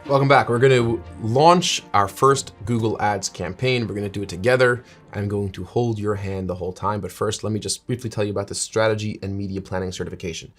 Welcome back. We're going to launch our first Google Ads campaign. We're going to do it together. I'm going to hold your hand the whole time. But first, let me just briefly tell you about the strategy and media planning certification.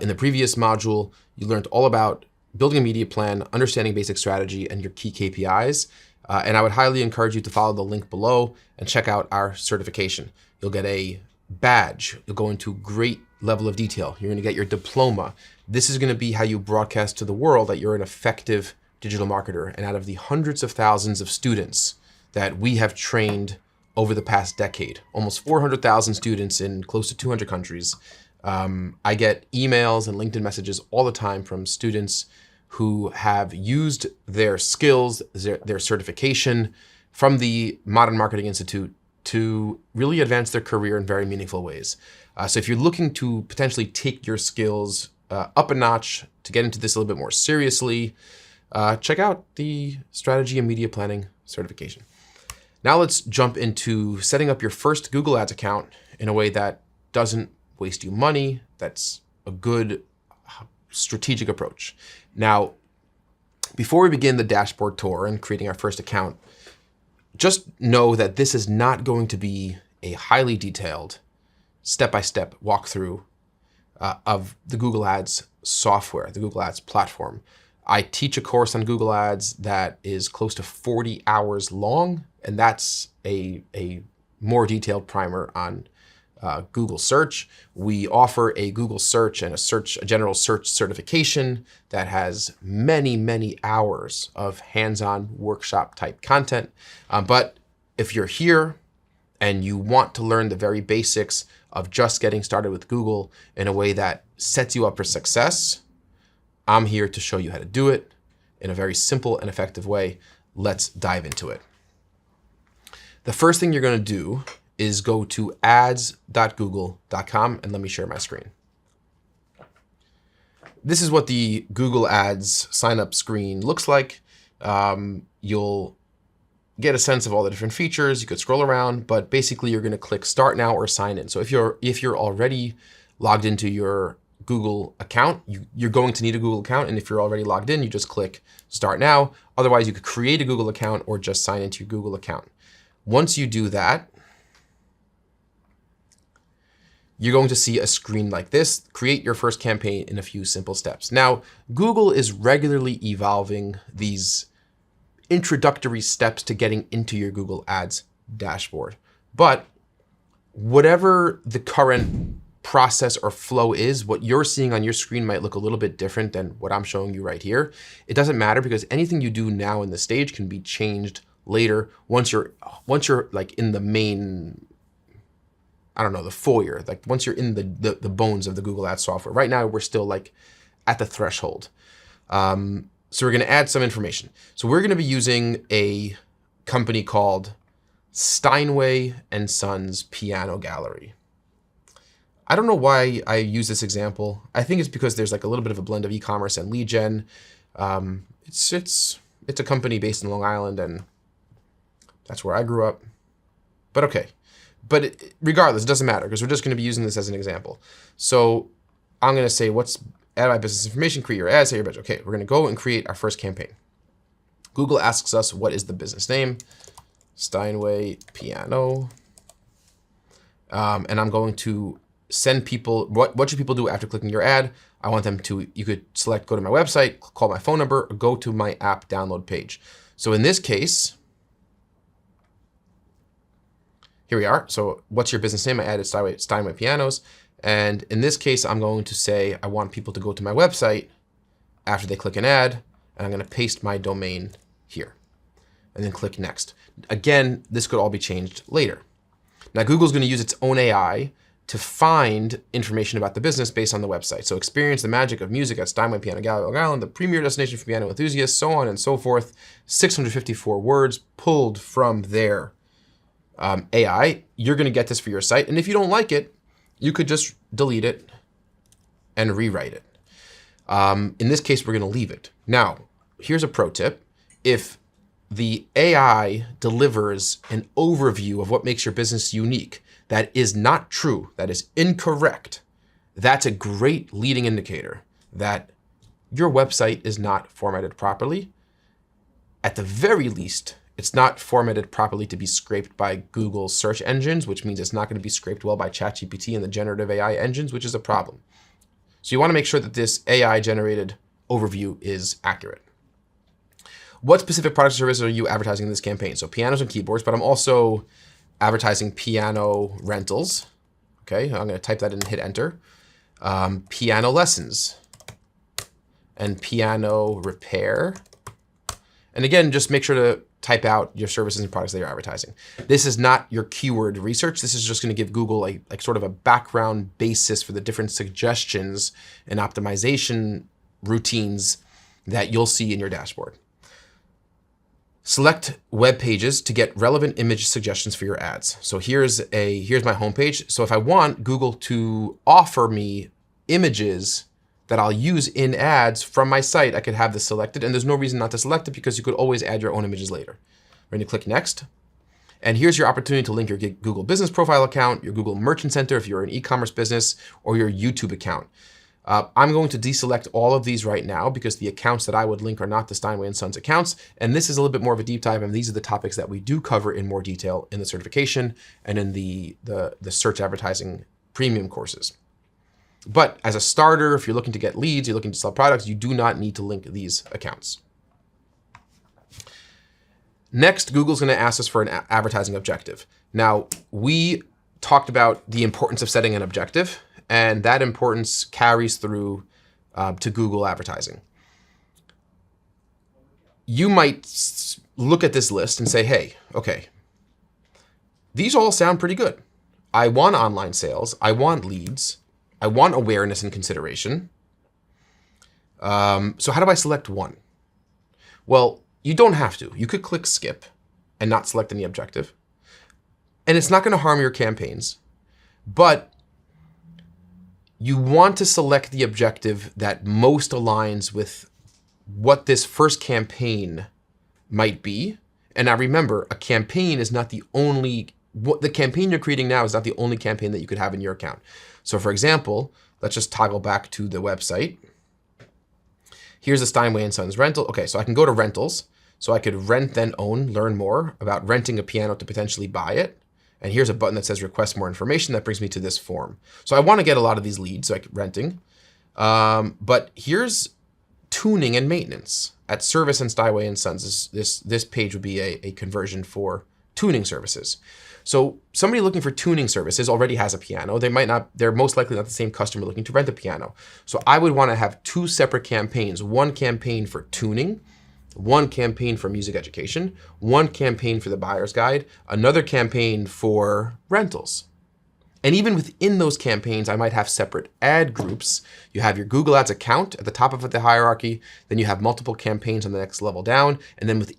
In the previous module, you learned all about building a media plan, understanding basic strategy, and your key KPIs. And I would highly encourage you to follow the link below and check out our certification. You'll get a badge. You'll go into great level of detail. You're going to get your diploma. This is going to be how you broadcast to the world that you're an effective digital marketer. And out of the hundreds of thousands of students that we have trained over the past decade, almost 400,000 students in close to 200 countries, I get emails and LinkedIn messages all the time from students who have used their skills, their certification from the Modern Marketing Institute to really advance their career in very meaningful ways. So if you're looking to potentially take your skills up a notch, to get into this a little bit more seriously, check out the strategy and media planning certification. Now let's jump into setting up your first Google Ads account in a way that doesn't waste you money. That's a good strategic approach. Now, before we begin the dashboard tour and creating our first account, just know that this is not going to be a highly detailed step-by-step walkthrough of the Google Ads software, the Google Ads platform. I teach a course on Google Ads that is close to 40 hours long, and that's a more detailed primer on Google search. We offer a Google search and a general search certification that has many, many hours of hands-on workshop type content. But if you're here and you want to learn the very basics of just getting started with Google in a way that sets you up for success, I'm here to show you how to do it in a very simple and effective way. Let's dive into it. The first thing you're going to do is go to ads.google.com and let me share my screen. This is what the Google Ads sign up screen looks like. You'll get a sense of all the different features. You could scroll around, but basically you're going to click Start Now or Sign In. So if you're already logged into your Google account, you're going to need a Google account. And if you're already logged in, you just click Start Now. Otherwise, you could create a Google account or just sign into your Google account. Once you do that, you're going to see a screen like this. Create your first campaign in a few simple steps. Now, Google is regularly evolving these introductory steps to getting into your Google Ads dashboard. But whatever the current process or flow is, what you're seeing on your screen might look a little bit different than what I'm showing you right here. It doesn't matter because anything you do now in the stage can be changed later once you're like in the main, I don't know, the foyer, like once you're in the bones of the Google Ads software. Right now, we're still like at the threshold. So we're going to add some information. So we're going to be using a company called Steinway & Sons Piano Gallery. I don't know why I use this example. I think it's because there's like a little bit of a blend of e-commerce and lead gen. It's a company based in Long Island, and that's where I grew up. But okay. But regardless, it doesn't matter because we're just going to be using this as an example. So I'm going to say, add my business information, create your ad, say your budget. Okay, we're going to go and create our first campaign. Google asks us, what is the business name? Steinway Piano. And I'm going to send people, what should people do after clicking your ad? I want them to, you could select, go to my website, call my phone number, or go to my app download page. So in this case, here we are. So what's your business name? I added Steinway Pianos. And in this case, I'm going to say, I want people to go to my website after they click an ad, and I'm going to paste my domain here and then click next. Again, this could all be changed later. Now, Google's going to use its own AI to find information about the business based on the website. So experience the magic of music at Steinway Piano Gallery, Long Island, the premier destination for piano enthusiasts, so on and so forth. 654 words pulled from their AI. You're going to get this for your site. And if you don't like it, you could just delete it and rewrite it. In this case, we're going to leave it. Now, here's a pro tip. If the AI delivers an overview of what makes your business unique that is not true, that is incorrect, that's a great leading indicator that your website is not formatted properly. At the very least, it's not formatted properly to be scraped by Google search engines, which means it's not going to be scraped well by ChatGPT and the generative AI engines, which is a problem. So you want to make sure that this AI generated overview is accurate. What specific products or services are you advertising in this campaign? So pianos and keyboards, but I'm also advertising piano rentals. Okay, I'm going to type that in and hit enter. Piano lessons and piano repair. And again, just make sure to type out your services and products that you're advertising. This is not your keyword research. This is just going to give Google a sort of a background basis for the different suggestions and optimization routines that you'll see in your dashboard. Select web pages to get relevant image suggestions for your ads. So here's my homepage. So if I want Google to offer me images that I'll use in ads from my site, I could have this selected, and there's no reason not to select it because you could always add your own images later. We're going to click next. And here's your opportunity to link your Google Business Profile account, your Google Merchant Center if you're an e-commerce business, or your YouTube account. I'm going to deselect all of these right now because the accounts that I would link are not the Steinway & Sons accounts. And this is a little bit more of a deep dive, and these are the topics that we do cover in more detail in the certification and in the search advertising premium courses. But as a starter, if you're looking to get leads, you're looking to sell products, you do not need to link these accounts. Next, Google's going to ask us for an advertising objective. Now, we talked about the importance of setting an objective, and that importance carries through to Google advertising. You might look at this list and say, hey, okay, these all sound pretty good. I want online sales. I want leads. I want awareness and consideration. So how do I select one? Well, you don't have to. You could click skip and not select any objective. And it's not going to harm your campaigns, but you want to select the objective that most aligns with what this first campaign might be. And now remember, a campaign is not the campaign you're creating now is not the only campaign that you could have in your account. So for example, let's just toggle back to the website. Here's the Steinway & Sons rental. Okay, so I can go to rentals. So I could rent, then own, learn more about renting a piano to potentially buy it. And here's a button that says request more information. That brings me to this form. So I want to get a lot of these leads, like renting. But here's tuning and maintenance. At Service and Steinway & Sons, this page would be a conversion for tuning services. So somebody looking for tuning services already has a piano. They're most likely not the same customer looking to rent a piano. So I would want to have two separate campaigns, one campaign for tuning, one campaign for music education, one campaign for the buyer's guide, another campaign for rentals. And even within those campaigns, I might have separate ad groups. You have your Google Ads account at the top of the hierarchy, then you have multiple campaigns on the next level down, and then within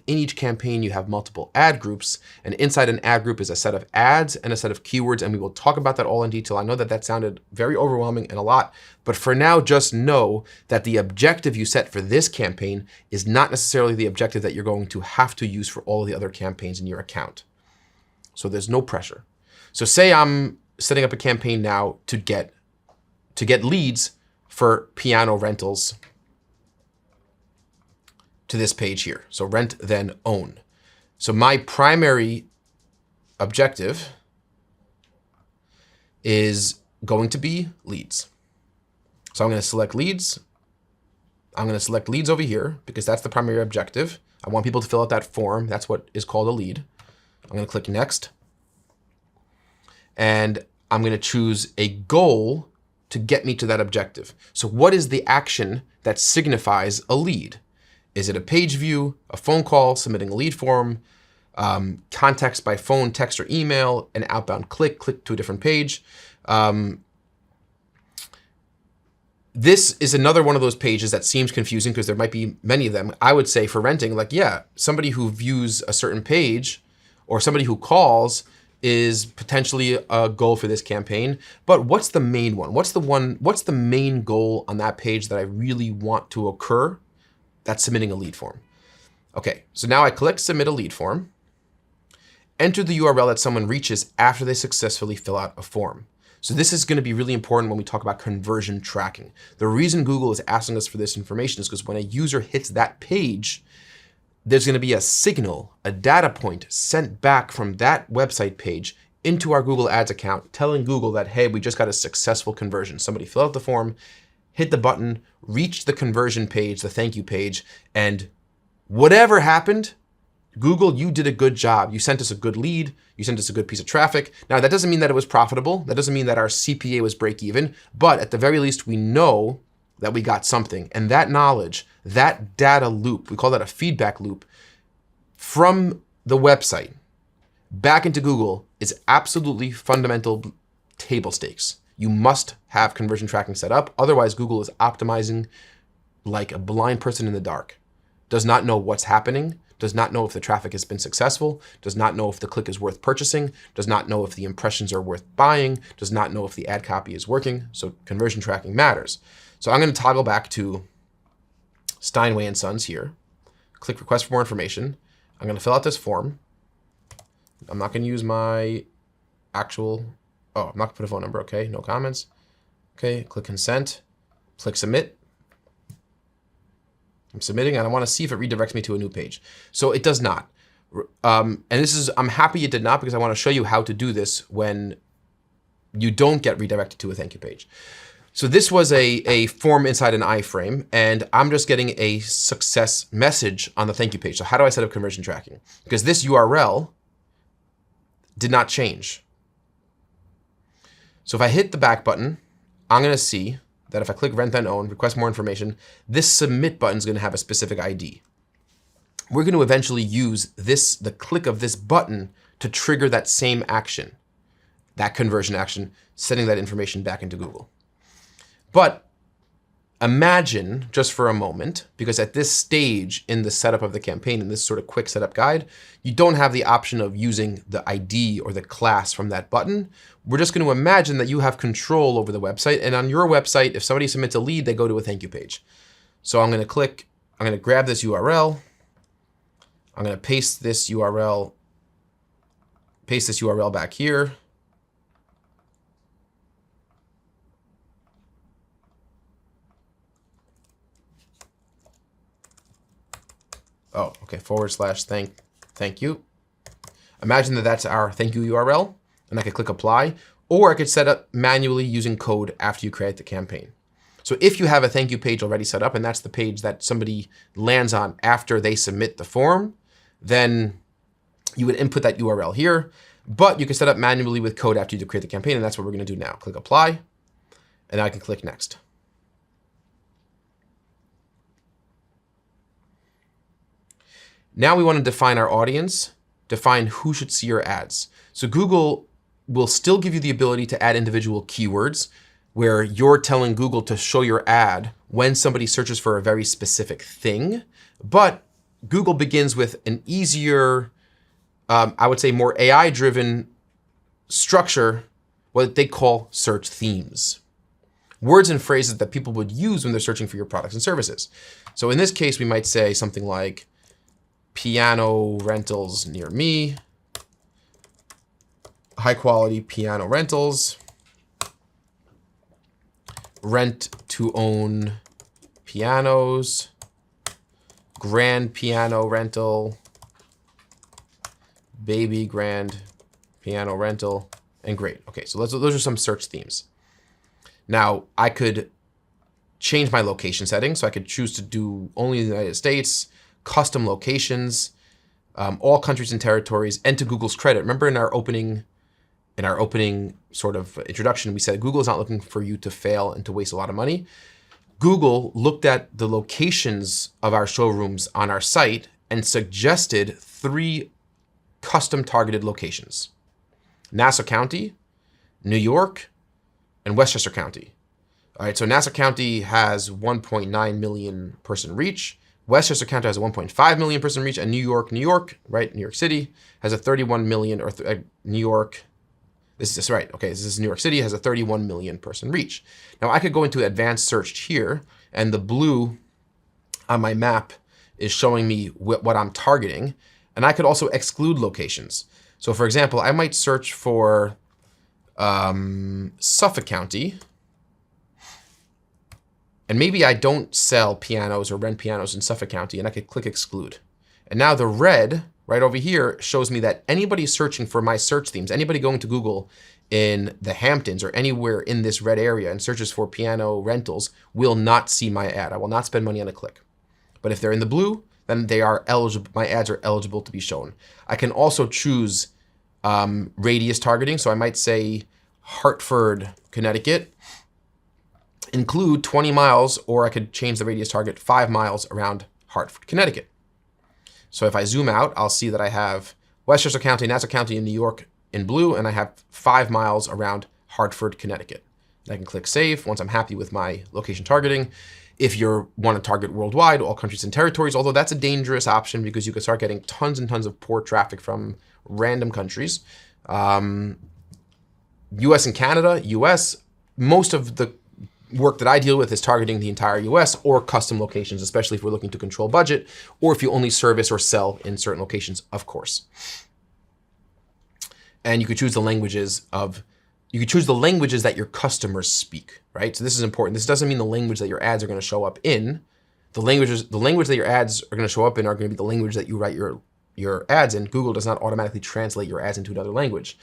each campaign, you have multiple ad groups. And inside an ad group is a set of ads and a set of keywords, and we will talk about that all in detail. I know that sounded very overwhelming and a lot, but for now, just know that the objective you set for this campaign is not necessarily the objective that you're going to have to use for all of the other campaigns in your account. So there's no pressure. So say I'm setting up a campaign now to get leads for piano rentals to this page here. So rent, then own. So my primary objective is going to be leads. So I'm going to select leads. I'm going to select leads over here because that's the primary objective. I want people to fill out that form. That's what is called a lead. I'm going to click next. And I'm going to choose a goal to get me to that objective. So what is the action that signifies a lead? Is it a page view, a phone call, submitting a lead form, contacts by phone, text, or email, an outbound click to a different page? This is another one of those pages that seems confusing because there might be many of them. I would say for renting, somebody who views a certain page or somebody who calls is potentially a goal for this campaign, but what's the main one? What's the main goal on that page that I really want to occur? That's submitting a lead form. Okay, so now I click submit a lead form, enter the URL that someone reaches after they successfully fill out a form. So this is going to be really important when we talk about conversion tracking. The reason Google is asking us for this information is because when a user hits that page, there's going to be a signal, a data point sent back from that website page into our Google Ads account, telling Google that, hey, we just got a successful conversion. Somebody filled out the form, hit the button, reached the conversion page, the thank you page, and whatever happened, Google, you did a good job. You sent us a good lead. You sent us a good piece of traffic. Now, that doesn't mean that it was profitable. That doesn't mean that our CPA was break even, but at the very least, we know that we got something. And that knowledge, that data loop, we call that a feedback loop, from the website back into Google is absolutely fundamental table stakes. You must have conversion tracking set up. Otherwise, Google is optimizing like a blind person in the dark. Does not know what's happening, does not know if the traffic has been successful, does not know if the click is worth purchasing, does not know if the impressions are worth buying, does not know if the ad copy is working. So conversion tracking matters. So I'm going to toggle back to Steinway and Sons here. Click request for more information. I'm going to fill out this form. I'm not going to use my actual, I'm not going to put a phone number. Okay, no comments. Okay, click consent, click submit. I'm submitting and I want to see if it redirects me to a new page. So it does not. And I'm happy it did not, because I want to show you how to do this when you don't get redirected to a thank you page. So this was a form inside an iframe, and I'm just getting a success message on the thank you page. So how do I set up conversion tracking? Because this URL did not change. So if I hit the back button, I'm going to see that if I click rent then own, request more information, this submit button is going to have a specific ID. We're going to eventually use the click of this button to trigger that same action, that conversion action, sending that information back into Google. But imagine just for a moment, because at this stage in the setup of the campaign, in this sort of quick setup guide, you don't have the option of using the ID or the class from that button. We're just going to imagine that you have control over the website. And on your website, if somebody submits a lead, they go to a thank you page. So I'm going to grab this URL. I'm going to paste this URL back here. Oh, okay, / thank you. Imagine that that's our thank you URL, and I could click apply, or I could set up manually using code after you create the campaign. So if you have a thank you page already set up, and that's the page that somebody lands on after they submit the form, then you would input that URL here, but you can set up manually with code after you create the campaign, and that's what we're gonna do now. Click apply, and now I can click next. Now we want to define our audience, define who should see your ads. So Google will still give you the ability to add individual keywords where you're telling Google to show your ad when somebody searches for a very specific thing. But Google begins with an easier, I would say more AI-driven structure, what they call search themes. Words and phrases that people would use when they're searching for your products and services. So in this case, we might say something like, piano rentals near me, high quality piano rentals, rent to own pianos, grand piano rental, baby grand piano rental, and great. Okay, so those are some search themes. Now I could change my location settings, so I could choose to do only the United States, custom locations, all countries and territories, and to Google's credit. Remember in our opening sort of introduction, we said Google is not looking for you to fail and to waste a lot of money. Google looked at the locations of our showrooms on our site and suggested 3 custom targeted locations: Nassau County, New York, and Westchester County. All right, so Nassau County has 1.9 million person reach. Westchester County has a 1.5 million person reach, and New York, right? New York City has a 31 million, or New York, this is right. Okay, this is New York City has a 31 million person reach. Now I could go into advanced search here, and the blue on my map is showing me what I'm targeting. And I could also exclude locations. So for example, I might search for Suffolk County. And maybe I don't sell pianos or rent pianos in Suffolk County, and I could click exclude. And now the red right over here shows me that anybody searching for my search themes, anybody going to Google in the Hamptons or anywhere in this red area and searches for piano rentals will not see my ad. I will not spend money on a click. But if they're in the blue, then they are eligible. My ads are eligible to be shown. I can also choose radius targeting. So I might say Hartford, Connecticut, include 20 miles, or I could change the radius target 5 miles around Hartford, Connecticut. So if I zoom out, I'll see that I have Westchester County, Nassau County in New York in blue, and I have 5 miles around Hartford, Connecticut. And I can click save once I'm happy with my location targeting. If you want to target worldwide, all countries and territories, although that's a dangerous option because you could start getting tons and tons of poor traffic from random countries. US and Canada, US, most of the work that I deal with is targeting the entire US or custom locations, especially if we're looking to control budget, or if you only service or sell in certain locations, of course. And you could choose the languages that your customers speak, right? So this is important. This doesn't mean the language that your ads are going to show up in. The language that your ads are going to show up in are going to be the language that you write your ads in. Google does not automatically translate your ads into another language.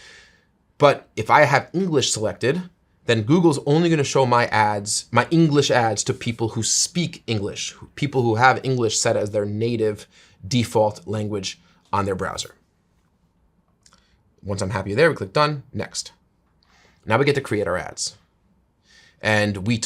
But if I have English selected, then Google's only going to show my ads, my English ads, to people who speak English, people who have English set as their native default language on their browser. Once I'm happy there, we click done, next. Now we get to create our ads. And we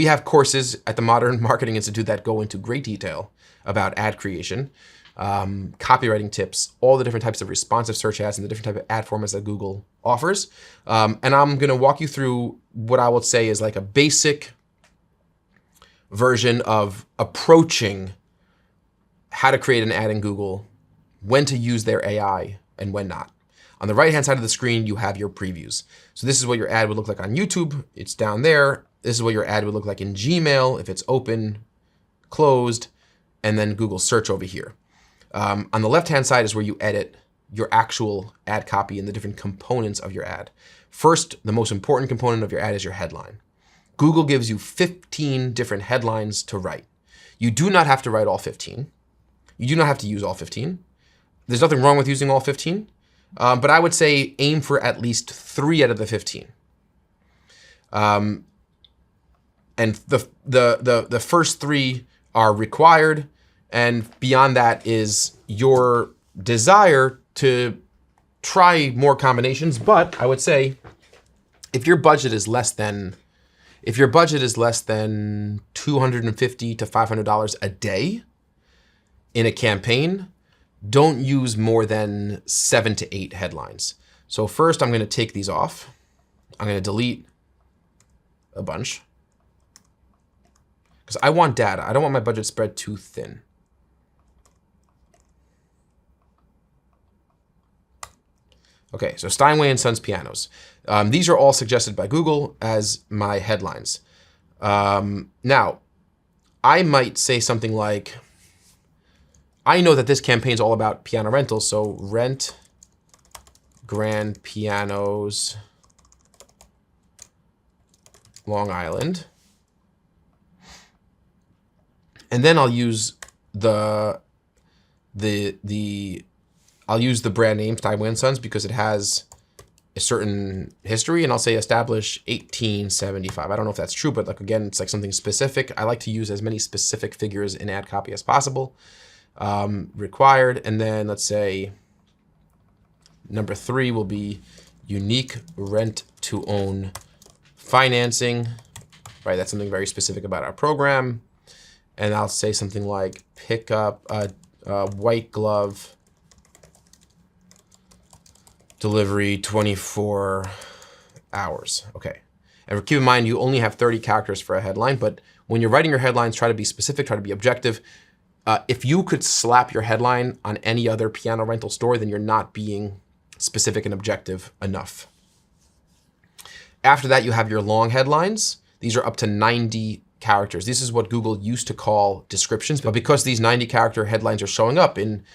have courses at the Modern Marketing Institute that go into great detail about ad creation, copywriting tips, all the different types of responsive search ads and the different type of ad formats that Google offers. And I'm going to walk you through what I would say is like a basic version of approaching how to create an ad in Google, when to use their AI and when not. On the right-hand side of the screen, you have your previews. So this is what your ad would look like on YouTube. It's down there. This is what your ad would look like in Gmail if it's open, closed, and then Google search over here. On the left-hand side is where you edit your actual ad copy and the different components of your ad. First, the most important component of your ad is your headline. Google gives you 15 different headlines to write. You do not have to write all 15. You do not have to use all 15. There's nothing wrong with using all 15, but I would say aim for at least 3 out of the 15. And the first 3 are required, and beyond that is your desire to try more combinations. But I would say if your budget is less than $250 to $500 a day in a campaign, don't use more than 7 to 8 headlines. So first I'm going to take these off. I'm going to delete a bunch because I want data. I don't want my budget spread too thin. Okay, so Steinway & Sons pianos. These are all suggested by Google as my headlines. Now, I might say something like, I know that this campaign is all about piano rentals, so rent grand pianos, Long Island. And then I'll use the brand name Steinway & Sons because it has a certain history, and I'll say establish 1875. I don't know if that's true, but like again, it's like something specific. I like to use as many specific figures in ad copy as possible. Required, and then let's say number 3 will be unique rent to own financing, right? That's something very specific about our program. And I'll say something like pick up a white glove delivery 24 hours. Okay. And keep in mind, you only have 30 characters for a headline, but when you're writing your headlines, try to be specific, try to be objective. If you could slap your headline on any other piano rental store, then you're not being specific and objective enough. After that, you have your long headlines. These are up to 90 characters. This is what Google used to call descriptions, but because these 90 character headlines are showing up in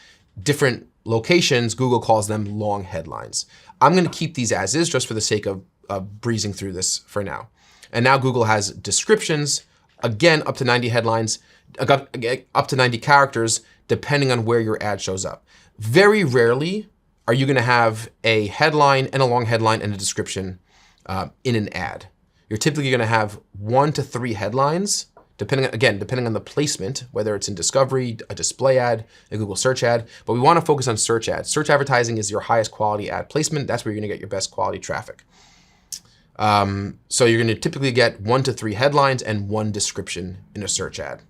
different locations, Google calls them long headlines. I'm going to keep these as is just for the sake of breezing through this for now. And now Google has descriptions, again, up to 90 headlines, up to 90 characters, depending on where your ad shows up. Very rarely are you going to have a headline and a long headline and a description in an ad. You're typically going to have 1 to 3 headlines, depending on the placement, whether it's in discovery, a display ad, a Google search ad, but we want to focus on search ads. Search advertising is your highest quality ad placement. That's where you're going to get your best quality traffic. So you're going to typically get 1 to 3 headlines and 1 description in a search ad.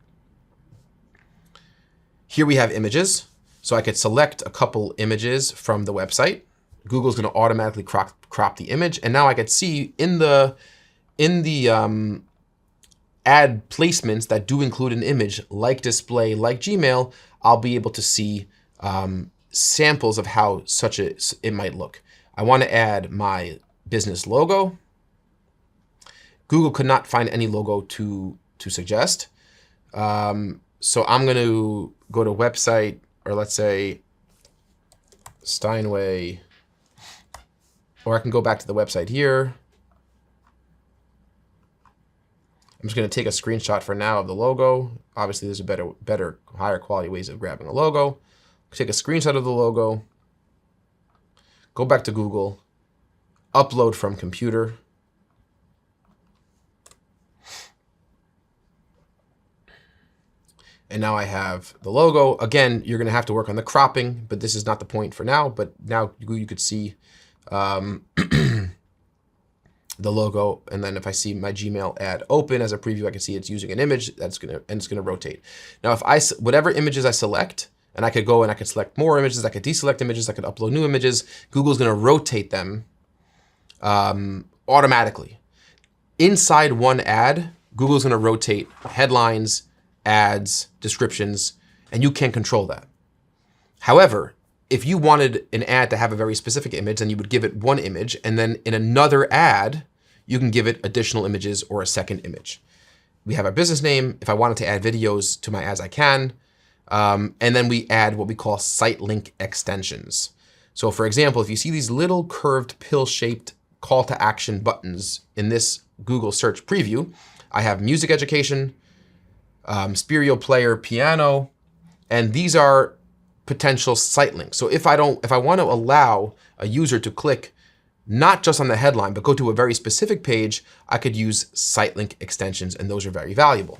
Here we have images. So I could select a couple images from the website. Google's going to automatically crop the image. And now I could see in the ad placements that do include an image, like display, like Gmail, I'll be able to see samples of how it might look. I want to add my business logo. Google could not find any logo to suggest. So I'm going to go to website, or let's say Steinway, or I can go back to the website here. I'm just going to take a screenshot for now of the logo. Obviously, there's a better, higher quality ways of grabbing a logo. Take a screenshot of the logo, go back to Google, upload from computer. And now I have the logo. Again, you're going to have to work on the cropping, but this is not the point for now. But now you could see the logo. And then if I see my Gmail ad open as a preview, I can see it's using an image it's going to rotate. Now, whatever images I select, and I could go and I could select more images, I could deselect images, I could upload new images, Google's going to rotate them automatically. Inside one ad, Google's going to rotate headlines, ads, descriptions, and you can't control that. However, if you wanted an ad to have a very specific image, then you would give it one image, and then in another ad, you can give it additional images or a second image. We have our business name. If I wanted to add videos to my ads, I can. And then we add what we call site link extensions. So for example, if you see these little curved pill-shaped call to action buttons in this Google search preview, I have music education, stereo player, piano, and these are potential site links. So if I want to allow a user to click not just on the headline, but go to a very specific page, I could use site link extensions, and those are very valuable.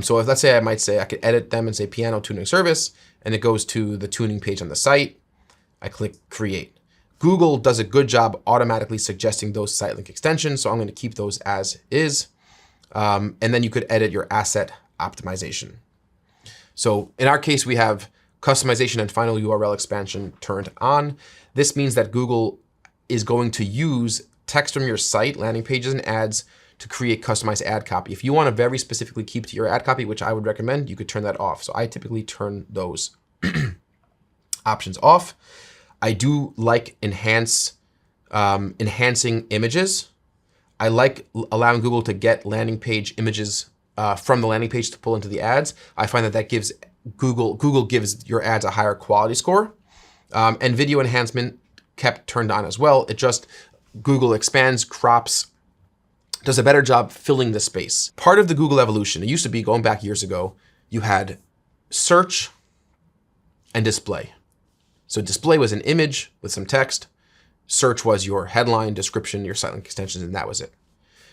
So if, let's say, I could edit them and say piano tuning service, and it goes to the tuning page on the site. I click create. Google does a good job automatically suggesting those site link extensions, so I'm going to keep those as is. And then you could edit your asset optimization. So in our case, we have customization and final URL expansion turned on. This means that Google is going to use text from your site, landing pages, and ads to create customized ad copy. If you want to very specifically keep to your ad copy, which I would recommend, you could turn that off. So I typically turn those options off. I do like enhancing images. I like allowing Google to get landing page images from the landing page to pull into the ads. I find that gives Google gives your ads a higher quality score. And video enhancement kept turned on as well. Google expands, crops, does a better job filling the space. Part of the Google evolution, it used to be, going back years ago, you had search and display. So display was an image with some text. Search was your headline, description, your site link extensions, and that was it.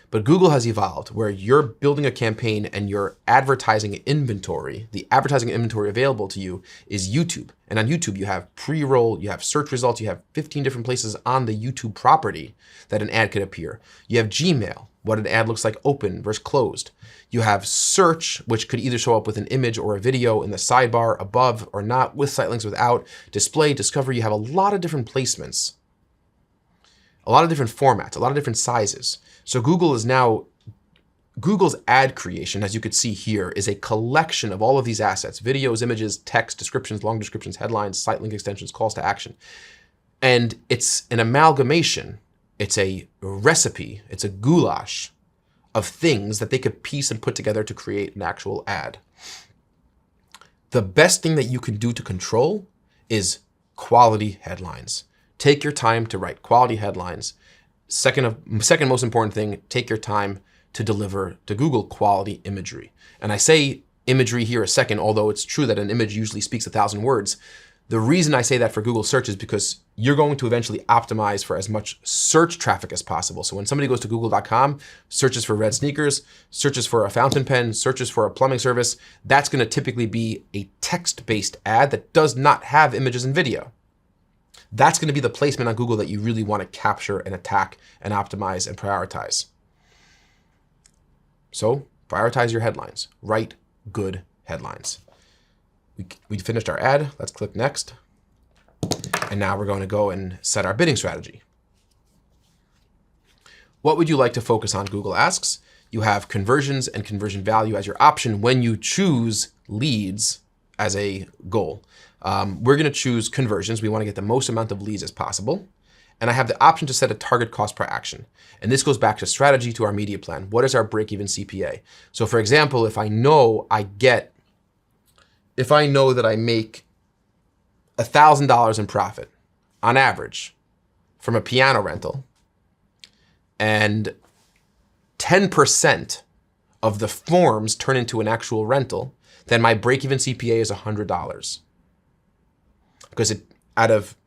But Google has evolved where you're building a campaign and your advertising inventory, the advertising inventory available to you is YouTube. And on YouTube, you have pre-roll, you have search results, you have 15 different places on the YouTube property that an ad could appear. You have Gmail, what an ad looks like open versus closed. You have search, which could either show up with an image or a video in the sidebar above or not, with site links, without. Display, discovery, you have a lot of different placements, a lot of different formats, a lot of different sizes. So Google's ad creation, as you could see here, is a collection of all of these assets: videos, images, text, descriptions, long descriptions, headlines, site link extensions, calls to action. And it's an amalgamation. It's a recipe. It's a goulash of things that they could piece and put together to create an actual ad. The best thing that you can do to control is quality headlines. Take your time to write quality headlines. Second most important thing, take your time to deliver to Google quality imagery. And I say imagery here a second, although it's true that an image usually speaks 1,000 words. The reason I say that for Google search is because you're going to eventually optimize for as much search traffic as possible. So when somebody goes to google.com, searches for red sneakers, searches for a fountain pen, searches for a plumbing service, that's going to typically be a text-based ad that does not have images and video. That's going to be the placement on Google that you really want to capture and attack and optimize and prioritize. So prioritize your headlines. Write good headlines. We finished our ad. Let's click next. And now we're going to go and set our bidding strategy. What would you like to focus on? Google asks. You have conversions and conversion value as your option when you choose leads as a goal. We're going to choose conversions. We want to get the most amount of leads as possible. And I have the option to set a target cost per action. And this goes back to strategy, to our media plan. What is our break-even CPA? So for example, if I know that I make $1,000 in profit on average from a piano rental, and 10% of the forms turn into an actual rental, then my break-even CPA is $100. Because it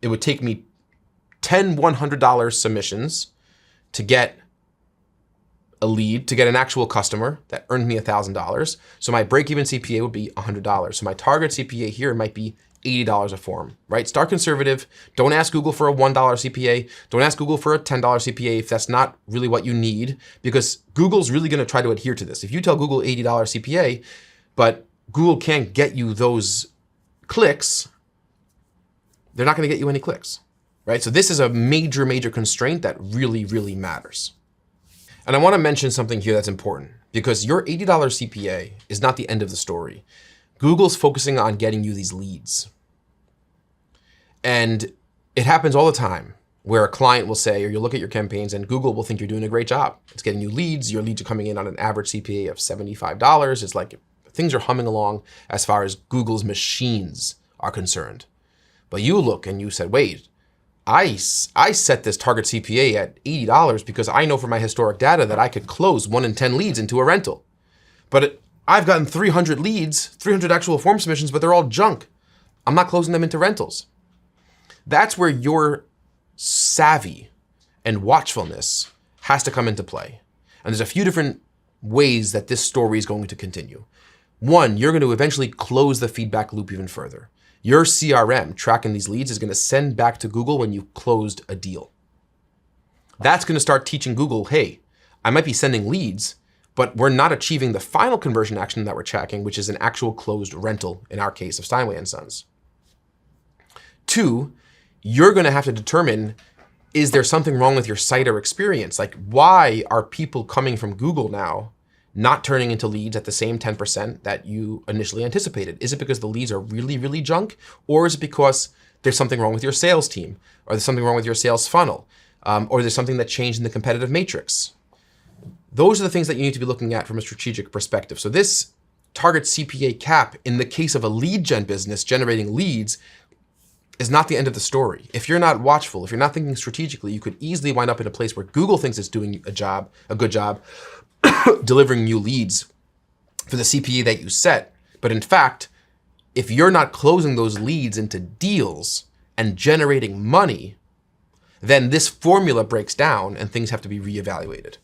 would take me 10 $100 submissions to get a lead, to get an actual customer that earned me $1,000. So my break-even CPA would be $100. So my target CPA here might be $80 a form, right? Start conservative. Don't ask Google for a $1 CPA. Don't ask Google for a $10 CPA if that's not really what you need, because Google's really going to try to adhere to this. If you tell Google $80 CPA, but Google can't get you those clicks, they're not going to get you any clicks, right? So this is a major, major constraint that really, really matters. And I want to mention something here that's important, because your $80 CPA is not the end of the story. Google's focusing on getting you these leads. And it happens all the time where a client will say, or you'll look at your campaigns and Google will think you're doing a great job. It's getting you leads. Your leads are coming in on an average CPA of $75. It's like things are humming along as far as Google's machines are concerned. But you look and you said, wait, I set this target CPA at $80 because I know from my historic data that I could close 1 in 10 leads into a rental. But I've gotten 300 leads, 300 actual form submissions, but they're all junk. I'm not closing them into rentals. That's where your savvy and watchfulness has to come into play. And there's a few different ways that this story is going to continue. One, you're going to eventually close the feedback loop even further. Your CRM tracking these leads is going to send back to Google when you closed a deal. That's going to start teaching Google, hey, I might be sending leads, but we're not achieving the final conversion action that we're tracking, which is an actual closed rental, in our case of Steinway & Sons. 2, you're going to have to determine, is there something wrong with your site or experience? Like, why are people coming from Google now not turning into leads at the same 10% that you initially anticipated? Is it because the leads are really, really junk? Or is it because there's something wrong with your sales team? Or there's something wrong with your sales funnel? Or there's something that changed in the competitive matrix? Those are the things that you need to be looking at from a strategic perspective. So this target CPA cap, in the case of a lead gen business generating leads, is not the end of the story. If you're not watchful, if you're not thinking strategically, you could easily wind up in a place where Google thinks it's doing a good job, delivering you leads for the CPA that you set. But in fact, if you're not closing those leads into deals and generating money, then this formula breaks down and things have to be reevaluated.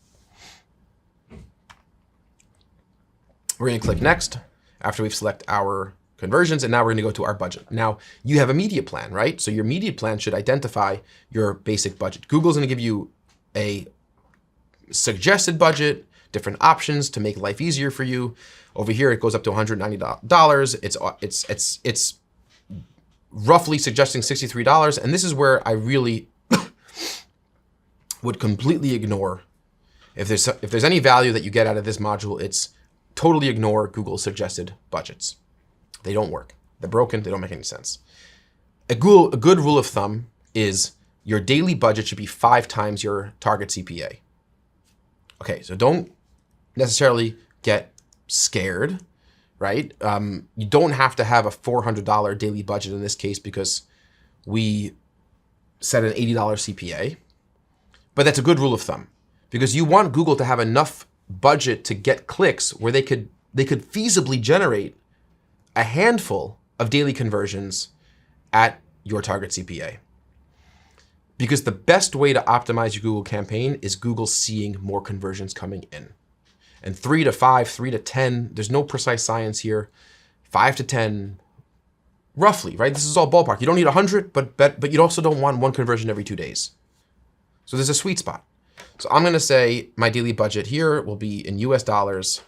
We're going to click next after we've selected our conversions, and now we're going to go to our budget. Now, you have a media plan, right? So your media plan should identify your basic budget. Google's going to give you a suggested budget, different options to make life easier for you. Over here, it goes up to $190. It's roughly suggesting $63. And this is where I really would completely ignore, if there's any value that you get out of this module, it's totally ignore Google's suggested budgets. They don't work. They're broken. They don't make any sense. A good rule of thumb is your daily budget should be 5 times your target CPA. Okay, so don't necessarily get scared, right? You don't have to have a $400 daily budget in this case because we set an $80 CPA, but that's a good rule of thumb because you want Google to have enough budget to get clicks where they could feasibly generate a handful of daily conversions at your target CPA. Because the best way to optimize your Google campaign is Google seeing more conversions coming in. And 3 to 5, 3 to 10, there's no precise science here. 5 to 10, roughly, right? This is all ballpark. You don't need 100, but you also don't want one conversion every 2 days. So there's a sweet spot. So I'm going to say my daily budget here will be in US dollars,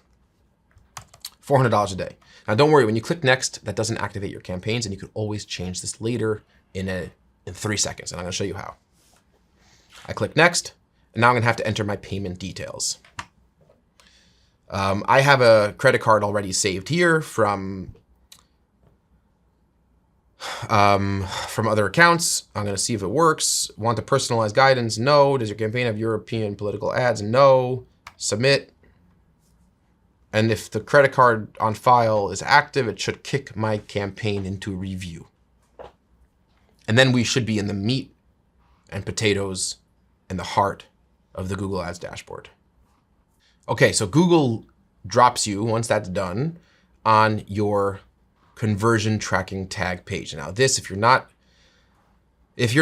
$400 a day. Now don't worry, when you click next, that doesn't activate your campaigns, and you can always change this later in 3 seconds, and I'm going to show you how. I click next, and now I'm going to have to enter my payment details. I have a credit card already saved here from other accounts. I'm going to see if it works. Want the personalized guidance? No. Does your campaign have European political ads? No. Submit. And if the credit card on file is active, it should kick my campaign into review. And then we should be in the meat and potatoes and the heart of the Google Ads dashboard. Okay, so Google drops you, once that's done, on your conversion tracking tag page. Now this, if you're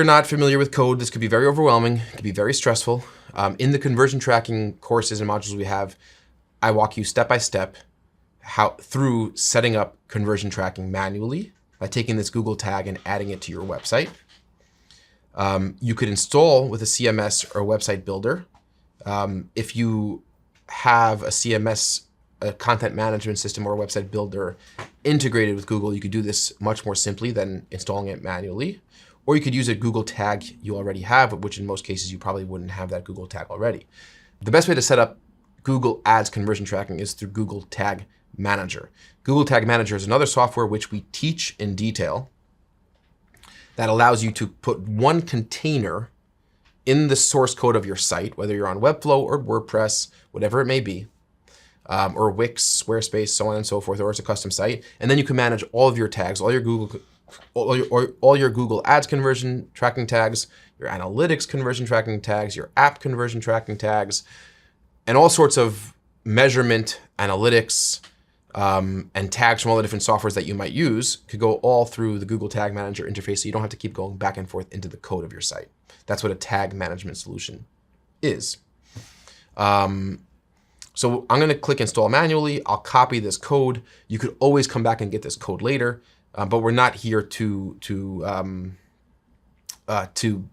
not familiar with code, this could be very overwhelming. It could be very stressful. In the conversion tracking courses and modules we have, I walk you step by step through setting up conversion tracking manually by taking this Google tag and adding it to your website. You could install with a CMS or a website builder. If you have a CMS, a content management system or a website builder integrated with Google, you could do this much more simply than installing it manually. Or you could use a Google tag you already have, which in most cases you probably wouldn't have that Google tag already. The best way to set up Google Ads conversion tracking is through Google Tag Manager. Google Tag Manager is another software which we teach in detail that allows you to put one container in the source code of your site, whether you're on Webflow or WordPress, whatever it may be, or Wix, Squarespace, so on and so forth, or it's a custom site. And then you can manage all of your tags, all your Google Ads conversion tracking tags, your analytics conversion tracking tags, your app conversion tracking tags, and all sorts of measurement, analytics, and tags from all the different softwares that you might use could go all through the Google Tag Manager interface, so you don't have to keep going back and forth into the code of your site. That's what a tag management solution is. So I'm going to click install manually. I'll copy this code. You could always come back and get this code later, but we're not here to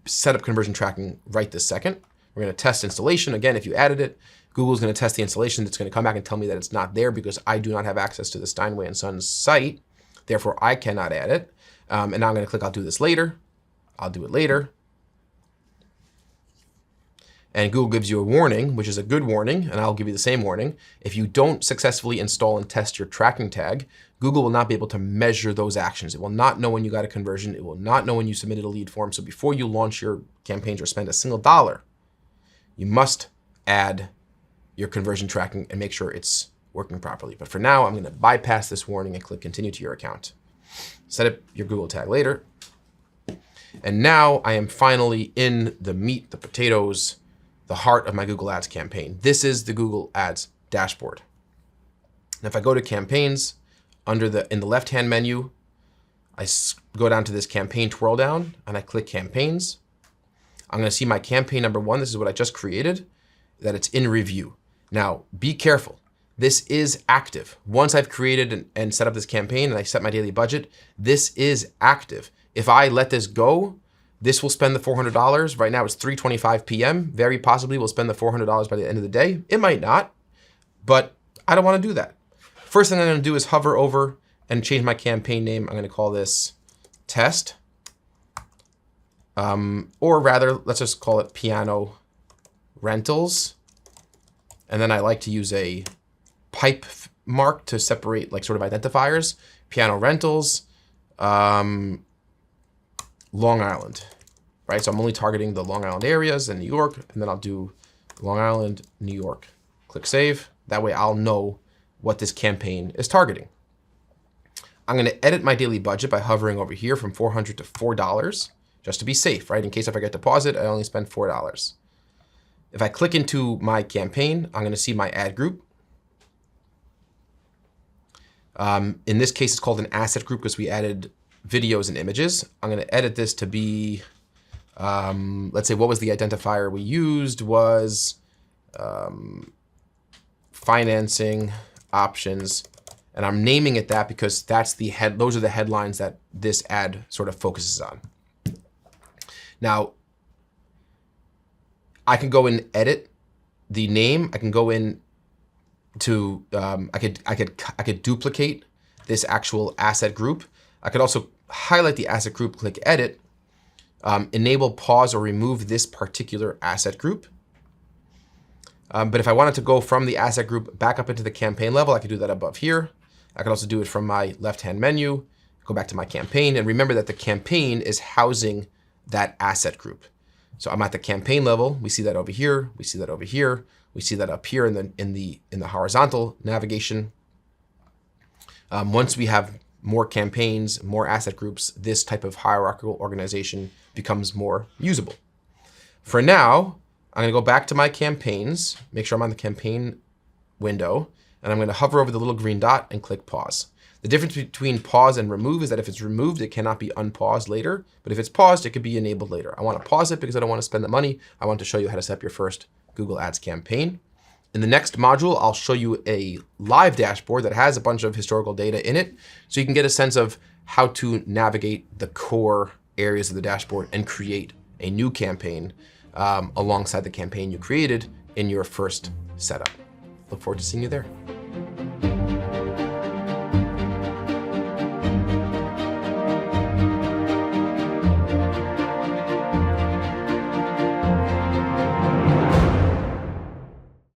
set up conversion tracking right this second. We're going to test installation. Again, if you added it, Google's going to test the installation. It's going to come back and tell me that it's not there because I do not have access to the Steinway & Sons site. Therefore, I cannot add it. And now I'm going to click I'll do this later. I'll do it later. And Google gives you a warning, which is a good warning, and I'll give you the same warning. If you don't successfully install and test your tracking tag, Google will not be able to measure those actions. It will not know when you got a conversion. It will not know when you submitted a lead form. So before you launch your campaigns or spend a single dollar, you must add your conversion tracking and make sure it's working properly. But for now, I'm going to bypass this warning and click continue to your account. Set up your Google tag later. And now I am finally in the meat, the potatoes, the heart of my Google Ads campaign. This is the Google Ads dashboard. And if I go to campaigns, in the left-hand menu, I go down to this campaign twirl down and I click campaigns. I'm going to see my campaign number 1. This is what I just created, that it's in review. Now, be careful. This is active. Once I've created and set up this campaign and I set my daily budget, this is active. If I let this go, this will spend the $400. Right now it's 3:25 p.m. Very possibly we'll spend the $400 by the end of the day. It might not, but I don't want to do that. First thing I'm going to do is hover over and change my campaign name. I'm going to call this test. Or rather, let's just call it piano rentals. And then I like to use a pipe mark to separate like sort of identifiers. Piano rentals, Long Island, right? So I'm only targeting the Long Island areas and New York, and then I'll do Long Island, New York. Click save. That way I'll know what this campaign is targeting. I'm going to edit my daily budget by hovering over here from $400 to $4, just to be safe, right? In case I forget to pause it, I only spend $4. If I click into my campaign, I'm going to see my ad group. In this case, it's called an asset group because we added videos and images. I'm going to edit this to be, let's say, what was the identifier we used was financing options. And I'm naming it that because that's those are the headlines that this ad sort of focuses on. Now, I can go and edit the name. I can go in to, I could duplicate this actual asset group. I could also highlight the asset group, click edit, enable, pause, or remove this particular asset group. But if I wanted to go from the asset group back up into the campaign level, I could do that above here. I could also do it from my left-hand menu, go back to my campaign, and remember that the campaign is housing that asset group. So I'm at the campaign level. We see that over here. We see that over here. We see that up here in the horizontal navigation. Once we have more campaigns, more asset groups, this type of hierarchical organization becomes more usable. For now, I'm going to go back to my campaigns, make sure I'm on the campaign window, and I'm going to hover over the little green dot and click pause. The difference between pause and remove is that if it's removed, it cannot be unpaused later. But if it's paused, it could be enabled later. I want to pause it because I don't want to spend the money. I want to show you how to set up your first Google Ads campaign. In the next module, I'll show you a live dashboard that has a bunch of historical data in it, so you can get a sense of how to navigate the core areas of the dashboard and create a new campaign alongside the campaign you created in your first setup. Look forward to seeing you there.